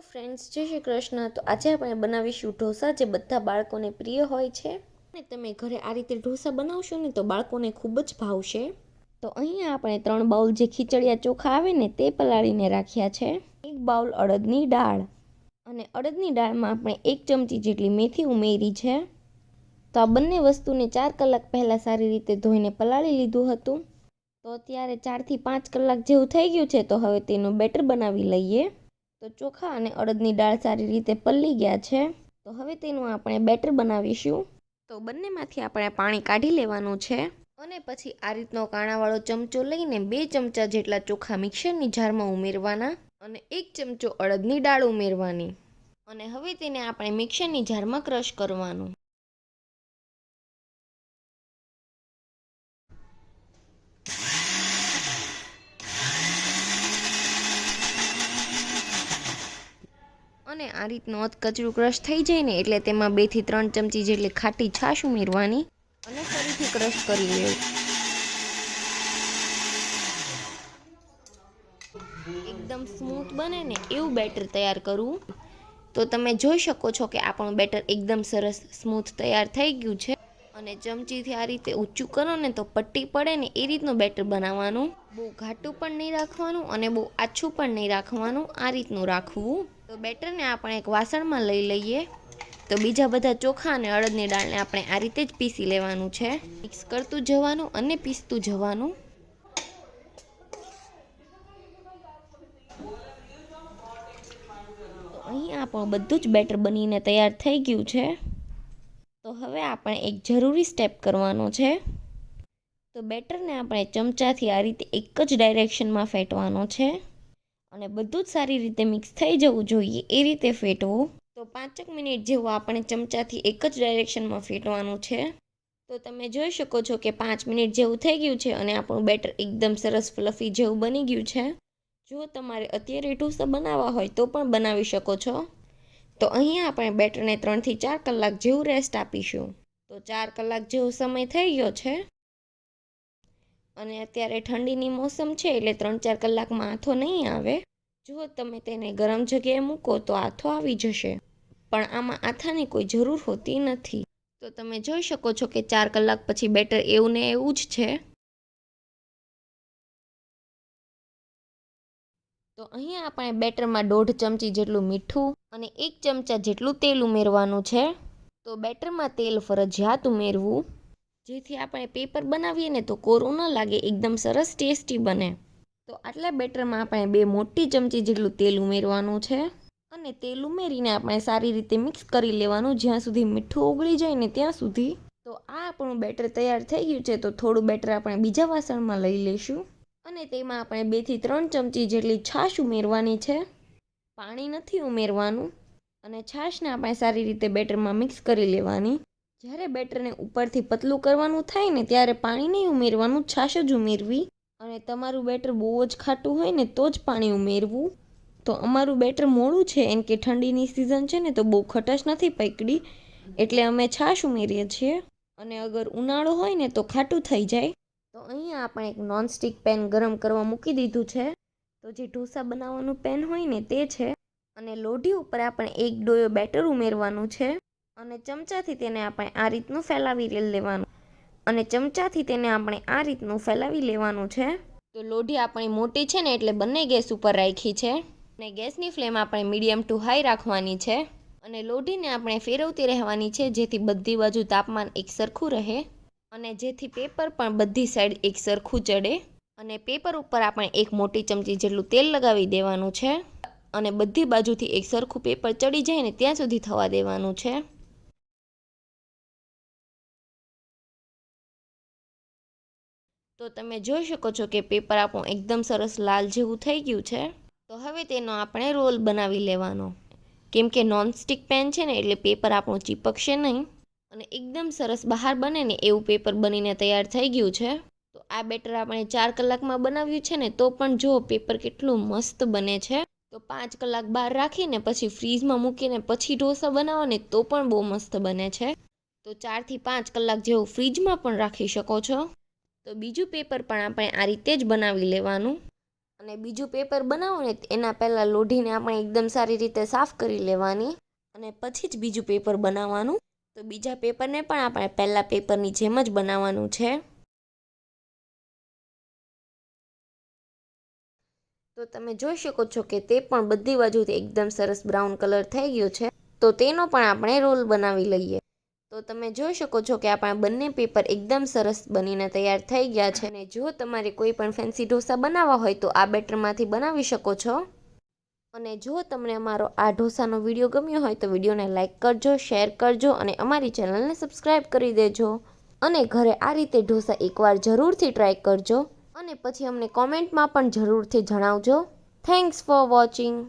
Friends, જય શ્રી કૃષ્ણ. તો આજે આપણે બનાવીશું ઢોસા, જે બધા બાળકોને પ્રિય હોય છે. અને તમે ઘરે આ રીતે ઢોસા બનાવશો ને તો બાળકોને ખૂબ જ ભાવશે. તો અહીંયા આપણે 3 બાઉલ જે ખીચડિયા ચોખા આવે ને તે પલાળીને રાખ્યા છે. 1 બાઉલ અડદની દાળ, અને અડદની દાળમાં આપણે 1 ચમચી જેટલી મેથી ઉમેરી છે. તો આ બંને વસ્તુને 4 કલાક પહેલાં સારી રીતે ધોઈને પલાળી લીધું હતું. તો અત્યારે 4 થી 5 કલાક જેવું થઈ ગયું છે. તો હવે તેનું બેટર બનાવી લઈએ. તો ચોખા અને અડદની દાળ સારી રીતે પલળી ગયા છે. તો હવે તેનું આપણે બેટર બનાવીશું. તો બંનેમાંથી આપણે પાણી કાઢી લેવાનું છે. અને પછી આ રીતનો કાણાવાળો ચમચો લઈને 2 ચમચા જેટલા ચોખા મિક્સરની જારમાં ઉમેરવાના, અને 1 ચમચો અડદની દાળ ઉમેરવાની. અને હવે તેને આપણે મિક્સરની જારમાં ક્રશ કરવાનું. અને આ રીતનું અધકચરું ક્રશ થઈ જાય ને એટલે તેમાં 2 થી 3 ચમચી જેટલી ખાટી છાશ ઉમેરવાની, અને ફરીથી ક્રશ કરી લેવું. એકદમ સ્મૂથ બને ને એવું બેટર તૈયાર કરવું. તો તમે જોઈ શકો છો કે આપણું બેટર એકદમ સરસ સ્મૂથ તૈયાર થઈ ગયું છે. અને ચમચીથી આ રીતે ઊંચું કરો ને તો પટ્ટી પડે ને એ રીતનું બેટર બનાવવાનું. બહુ ઘાટું પણ નહીં રાખવાનું અને બહુ આછું પણ નહીં રાખવાનું, આ રીતનું રાખવું. તો બેટરને આપણે એક વાસણમાં લઈ લઈએ. તો બીજા બધા ચોખા અને અડદની દાળને આપણે આ રીતે જ પીસી લેવાનું છે. મિક્સ કરતું જવાનું અને પીસતું જવાનું. તો અહીં આપણું બધું જ બેટર બનીને તૈયાર થઈ ગયું છે. તો હવે આપણે એક જરૂરી સ્ટેપ કરવાનો છે. તો બેટરને આપણે ચમચાથી આ રીતે એક જ ડાયરેક્શનમાં ફેટવાનો છે. અને બધું જ સારી રીતે મિક્સ થઈ જવું જોઈએ એ રીતે ફેટવું. તો 5 મિનિટ જેવું આપણે ચમચાથી એક જ ડાયરેક્શનમાં ફેટવાનું છે. તો તમે જોઈ શકો છો કે 5 મિનિટ જેવું થઈ ગયું છે અને આપણું બેટર એકદમ સરસ ફ્લફી જેવું બની ગયું છે. જો તમારે અત્યારે ઢોસા બનાવવા હોય તો પણ બનાવી શકો છો. તો અહીંયા આપણે બેટરને 3 થી 4 કલાક જેવું રેસ્ટ આપીશું. તો 4 કલાક જેવો સમય થઈ ગયો છે. અને અત્યારે ઠંડીની મોસમ છે એટલે 3-4 કલાકમાં આથો નહીં આવે. જો તમે તેને ગરમ જગ્યાએ મૂકો તો આથો આવી જશે, પણ આમાં આથાની કોઈ જરૂર હોતી નથી. તો તમે જોઈ શકો છો કે 4 કલાક પછી બેટર એવું ને એવું જ છે. તો અહીંયા આપણે બેટરમાં 1.5 ચમચી જેટલું મીઠું અને 1 ચમચા જેટલું તેલ ઉમેરવાનું છે. તો બેટરમાં તેલ ફરજિયાત ઉમેરવું, જેથી આપણે પેપર બનાવીએ ને તો કોરું ન લાગે, એકદમ સરસ ટેસ્ટી બને. તો આટલા બેટરમાં આપણે 2 મોટી ચમચી જેટલું તેલ ઉમેરવાનું છે. અને તેલ ઉમેરીને આપણે સારી રીતે મિક્સ કરી લેવાનું, જ્યાં સુધી મીઠું ઓગળી જાય ને ત્યાં સુધી. તો આ આપણું બેટર તૈયાર થઈ ગયું છે. તો થોડું બેટર આપણે બીજા વાસણમાં લઈ લઈશું. અને તેમાં આપણે 2 થી 3 ચમચી જેટલી છાશ ઉમેરવાની છે. પાણી નથી ઉમેરવાનું. અને છાશને આપણે સારી રીતે બેટરમાં મિક્સ કરી લેવાની. જ્યારે બેટરને ઉપરથી પતલું કરવાનું થાય ને ત્યારે પાણી નહીં ઉમેરવાનું, છાશ જ ઉમેરવી. અને તમારું બેટર બહુ જ ખાટું હોય ને તો જ પાણી ઉમેરવું. તો અમારું બેટર મોડું છે, એમ કે ઠંડીની સિઝન છે ને તો બહુ ખટાશ નથી પકડી, એટલે અમે છાશ ઉમેરીએ છીએ. અને અગર ઉનાળો હોય ને તો ખાટું થઈ જાય. તો અહીંયા આપણે એક નોનસ્ટિક પેન ગરમ કરવા મૂકી દીધું છે. તો જે ઢોસા બનાવવાનું પેન હોય ને તે છે. અને લોઢી ઉપર આપણે એક ડોયો બેટર ઉમેરવાનું છે. અને ચમચાથી તેને આપણે આ રીતનું ફેલાવી લેવાનું. અને ચમચાથી તેને આપણે આ રીતનું ફેલાવી લેવાનું છે. તો લોઢી આપણી મોટી છે ને એટલે બંને ગેસ ઉપર રાખી છે. અને ગેસની ફ્લેમ આપણે મીડિયમ ટુ હાઈ રાખવાની છે. અને લોઢીને આપણે ફેરવતી રહેવાની છે, જેથી બધી બાજુ તાપમાન એક સરખું રહે. અને જેથી પેપર પણ બધી સાઈડ એક સરખું ચડે. અને પેપર ઉપર આપણે એક મોટી ચમચી જેટલું તેલ લગાવી દેવાનું છે. અને બધી બાજુથી એક સરખું પેપર ચડી જાય ને ત્યાં સુધી થવા દેવાનું છે. તો તમે જોઈ શકો છો કે પેપર આપણું એકદમ સરસ લાલ જેવું થઈ ગયું છે. તો હવે તેનો આપણે રોલ બનાવી લેવાનો. કેમ કે નોનસ્ટિક પેન છે ને એટલે પેપર આપણું ચીપકશે નહીં. અને એકદમ સરસ બહાર બને ને એવું પેપર બનીને તૈયાર થઈ ગયું છે. તો આ બેટર આપણે 4 કલાકમાં બનાવ્યું છે ને તો પણ જો પેપર કેટલું મસ્ત બને છે. તો 5 કલાક બહાર રાખીને પછી ફ્રીઝમાં મૂકીને પછી ઢોસા બનાવો ને તો પણ બહુ મસ્ત બને છે. તો 4 થી 5 કલાક જેવું ફ્રીજમાં પણ રાખી શકો છો. તો બીજું પેપર પણ આપણે આ રીતે જ બનાવી લેવાનું. અને બીજું પેપર બનાવો ને એના પહેલાં લોઢીને આપણે એકદમ સારી રીતે સાફ કરી લેવાની અને પછી જ બીજું પેપર બનાવવાનું. તો બીજા પેપરને પણ આપણે પહેલાં પેપરની જેમ જ બનાવવાનું છે. તો તમે જોઈ શકો છો કે તે પણ બધી બાજુથી એકદમ સરસ બ્રાઉન કલર થઈ ગયો છે. તો તેનો પણ આપણે રોલ બનાવી લઈએ. તો તમે જોઈ શકો છો કે આપણા બંને પેપર એકદમ સરસ બનીને તૈયાર થઈ ગયા છે. અને જો તમારે કોઈ પણ ફેન્સી ઢોસા બનાવવા હોય તો આ બેટરમાંથી બનાવી શકો છો. અને જો તમને અમારો આ ઢોસાનો વિડીયો ગમ્યો હોય તો વિડીયોને લાઇક કરજો, શેર કરજો અને અમારી ચેનલને સબસ્ક્રાઈબ કરી દેજો. અને ઘરે આ રીતે ઢોસા એકવાર જરૂરથી ટ્રાય કરજો અને પછી અમને કોમેન્ટમાં પણ જરૂરથી જણાવજો. Thanks for watching.